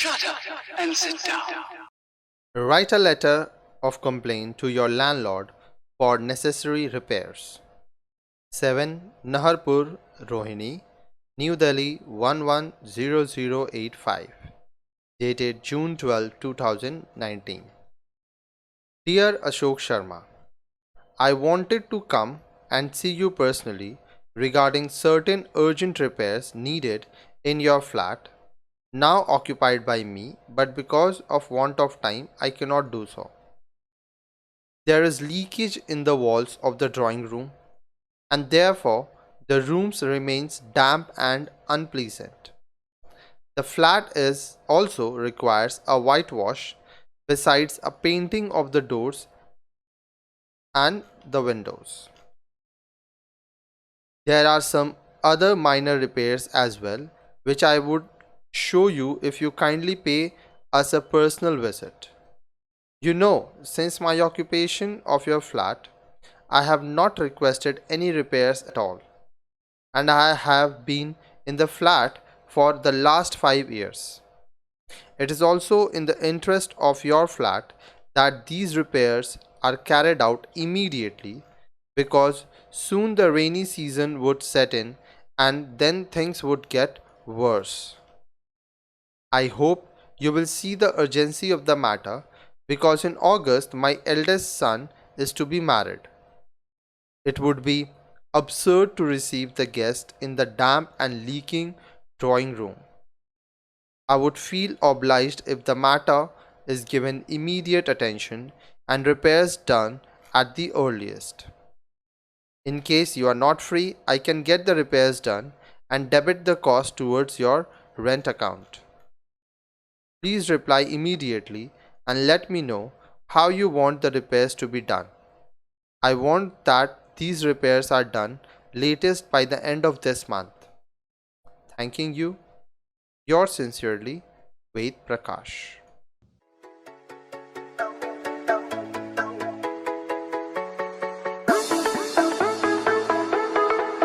Shut up and sit down. Write a letter of complaint to your landlord for necessary repairs. 7 Naharpur, Rohini, New Delhi 110085. Dated June 12, 2019. Dear Ashok Sharma, I wanted to come and see you personally regarding certain urgent repairs needed in your flat, now occupied by me, but because of want of time I cannot do so. There is leakage in the walls of the drawing room, and therefore the rooms remains damp and unpleasant. The flat is also requires a whitewash besides a painting of the doors and the windows. There are some other minor repairs as well, which I would show you if you kindly pay us a personal visit. You know, since my occupation of your flat, I have not requested any repairs at all, and I have been in the flat for the last 5 years. It is also in the interest of your flat that these repairs are carried out immediately, because soon the rainy season would set in and then things would get worse. I hope you will see the urgency of the matter, because in August my eldest son is to be married. It would be absurd to receive the guest in the damp and leaking drawing room. I would feel obliged if the matter is given immediate attention and repairs done at the earliest. In case you are not free, I can get the repairs done and debit the cost towards your rent account. Please reply immediately and let me know how you want the repairs to be done. I want that these repairs are done latest by the end of this month. Thanking you. Yours sincerely, Ved Prakash.